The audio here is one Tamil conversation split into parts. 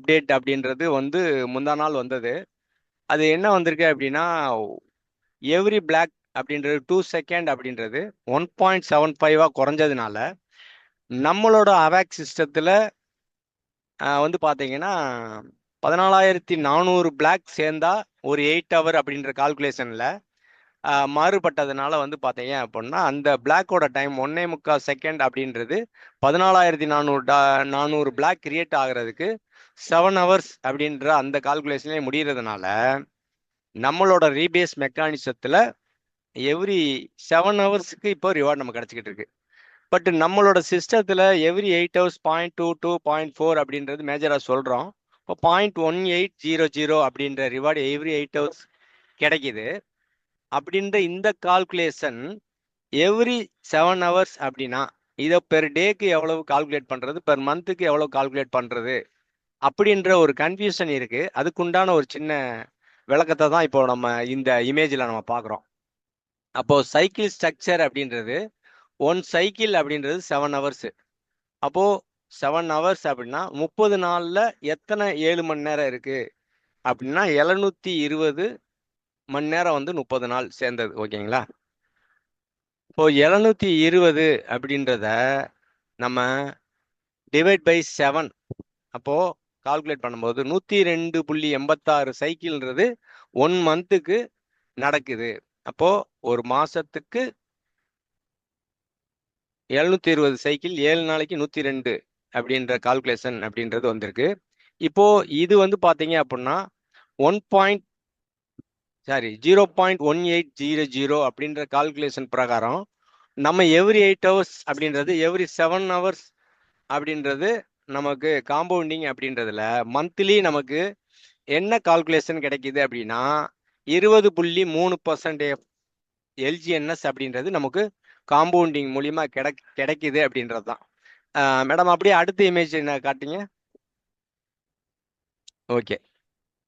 அப்டேட் அப்படின்றது வந்து முந்தா நாள் வந்தது. அது என்ன வந்திருக்கு அப்படின்னா, எவ்ரி பிளாக் அப்படின்றது 2 செகண்ட் அப்படின்றது 1.75 குறைஞ்சதுனால நம்மளோட அவாக் சிஸ்டத்தில் வந்து பார்த்தீங்கன்னா 14,400 பிளாக் சேர்ந்தா ஒரு 8 ஹவர் அப்படின்ற கால்குலேஷனில் மாறுபட்டதுனால வந்து பார்த்தீங்க அப்படின்னா அந்த பிளாக்கோட டைம் 1.25 செகண்ட் அப்படின்றது 14,400 பிளாக் கிரியேட் ஆகிறதுக்கு 7 ஹவர்ஸ் அப்படின்ற அந்த கால்குலேஷன்லேயே முடிகிறதுனால நம்மளோட ரீபேஸ் மெக்கானிசத்தில் எவ்ரி 7 ஹவர்ஸுக்கு இப்போ ரிவார்ட் நம்ம கிடச்சிக்கிட்டு இருக்கு. பட் நம்மளோட சிஸ்டத்தில் எவ்ரி 8 ஹவர்ஸ் 0.22 0.4 அப்படின்றது மேஜராக சொல்கிறோம். இப்போ 0.1800 அப்படின்ற ரிவார்டு எவ்ரி 8 ஹவர்ஸ் கிடைக்குது. அப்படின்ற இந்த கால்குலேஷன் எவ்ரி 7 ஹவர்ஸ் அப்படின்னா இதை பெர் டேக்கு எவ்வளவு கால்குலேட் பண்ணுறது, பெர் மந்த்துக்கு எவ்வளவு கால்குலேட் பண்ணுறது அப்படின்ற ஒரு கன்ஃபியூஷன் இருக்கு. அதுக்குண்டான ஒரு சின்ன விளக்கத்தை தான் இப்போ நம்ம இந்த இமேஜில் நம்ம பார்க்குறோம். அப்போ சைக்கிள் ஸ்ட்ரக்சர் அப்படின்றது 1 சைக்கிள் அப்படின்றது 7 ஹவர்ஸ். அப்போ 7 ஹவர்ஸ் அப்படின்னா 30 நாள்ல எத்தனை 7 மணி நேரம் இருக்கு அப்படின்னா 720 மணி நேரம் வந்து 30 நாள் சேர்ந்தது. ஓகேங்களா? இப்போ 720 அப்படின்றத நம்ம டிவைட் பை 7 அப்போ கால்குலேட் பண்ணும்போது 102.86 சைக்கிள்ன்றது 1 மந்த்துக்கு நடக்குது. அப்போ ஒரு மாசத்துக்கு 720 சைக்கிள் 7 நாளைக்கு 102 அப்படின்ற கால்குலேஷன் அப்படின்றது வந்திருக்கு. இப்போ இது வந்து பாத்தீங்க அப்படின்னா 0.1800 அப்படின்ற கால்குலேஷன் பிரகாரம் நம்ம எவ்ரி 8 ஹவர்ஸ் அப்படின்றது எவ்ரி 7 ஹவர்ஸ் அப்படின்றது நமக்கு காம்பவுண்டிங் அப்படின்றதுல மந்த்லி நமக்கு என்ன கால்குலேஷன் கிடைக்குது அப்படின்னா 20.3% LGNS அப்படின்றது நமக்கு காம்பவுண்டிங் மூலியமா கிடைக்குது அப்படின்றது தான். மேடம் அப்படியே அடுத்த இமேஜ் என்ன காட்டுங்க. ஓகே,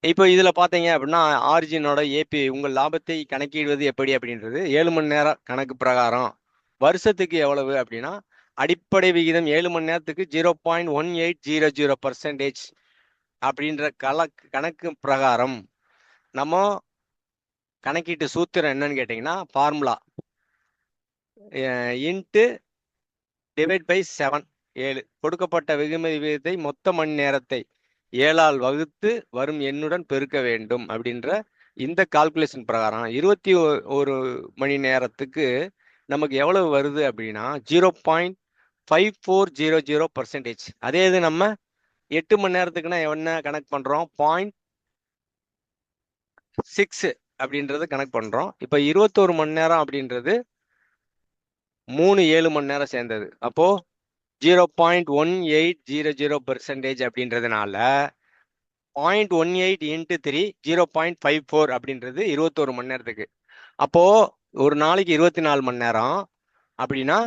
இப்போ இதில் பார்த்தீங்க அப்படின்னா ஆரிஜினோட ஏபி உங்கள் லாபத்தை கணக்கிடுவது எப்படி அப்படின்றது 7 மணி நேரம் கணக்கு பிரகாரம் வருஷத்துக்கு எவ்வளவு அப்படின்னா அடிப்படை விகிதம் 7 மணி நேரத்துக்கு 0.1800% அப்படின்ற கணக்கு பிரகாரம் நம்ம கணக்கீட்டு சூத்திரம் என்னன்னு கேட்டிங்கன்னா ஃபார்முலா இன்ட்டு டிவைட் பை 7 7 கொடுக்கப்பட்ட வெகுமதி விகிதத்தை மொத்த மணி நேரத்தை 7ஆல் வகுத்து வரும் எண்ணுடன் பெருக்க வேண்டும் அப்படின்ற இந்த கால்குலேஷன் பிரகாரம் 21 மணி நேரத்துக்கு நமக்கு எவ்வளவு வருது அப்படின்னா 0.5400%. அதே இது நம்ம 8 மணி நேரத்துக்குன்னா என்ன கணக்கு பண்றோம் 0.6 அப்படின்றது கணக்கு பண்றோம். இப்ப 21 மணி நேரம் அப்படின்றது 3 7 மணி நேரம் சேர்ந்தது. அப்போ 0.1800% அப்படின்றதுனால 0.18 இன்ட்டு 3 0.54 அப்படின்றது 21 மணி நேரத்துக்கு. அப்போ ஒரு நாளைக்கு 24 மணி நேரம் அப்படின்னா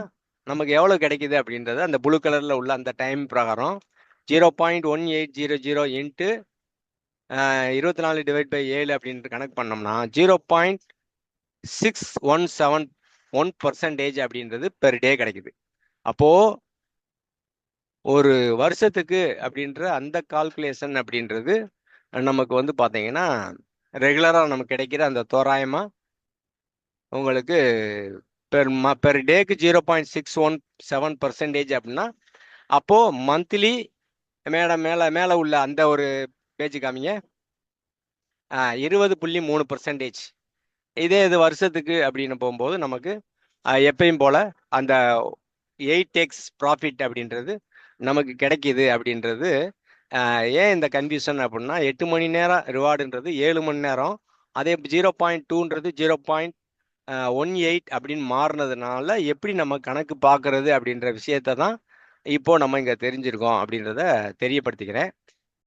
நமக்கு எவ்வளவு கிடைக்குது அப்படின்றது அந்த ப்ளூ கலர்ல உள்ள அந்த டைம் பிரகாரம் 0.1800 இன்ட்டு 24 டிவைட் பை 7 அப்படின்ட்டு கணக்கு பண்ணோம்னா 0.6171% அப்படின்றது பெர் டே கிடைக்குது. அப்போ ஒரு வருஷத்துக்கு அப்படின்ற அந்த கால்குலேஷன் அப்படின்றது நமக்கு வந்து பார்த்தீங்கன்னா ரெகுலராக நமக்கு கிடைக்கிற அந்த தோராயமாக உங்களுக்கு பெர் டேக்கு 0.617% அப்படின்னா அப்போது மந்த்லி மேலே உள்ள அந்த ஒரு பேஜ் காமிங்க 20.3%. இதே இது வருஷத்துக்கு அப்படின்னு போகும்போது நமக்கு எப்பயும் போல் அந்த 8x ப்ராஃபிட் அப்படின்றது நமக்கு கிடைக்கிது அப்படின்றது. ஏன் இந்த கன்ஃபியூஷன் அப்படின்னா 8 மணி நேரம் ரிவார்டுன்றது 7 மணி நேரம், அதே 0.2ன்றது 0.18 அப்படின்னு மாறினதுனால எப்படி நம்ம கணக்கு பார்க்கறது அப்படின்ற விஷயத்த தான் இப்போ நம்ம இங்கே தெரிஞ்சிருக்கோம் அப்படின்றத தெரியப்படுத்திக்கிறேன்.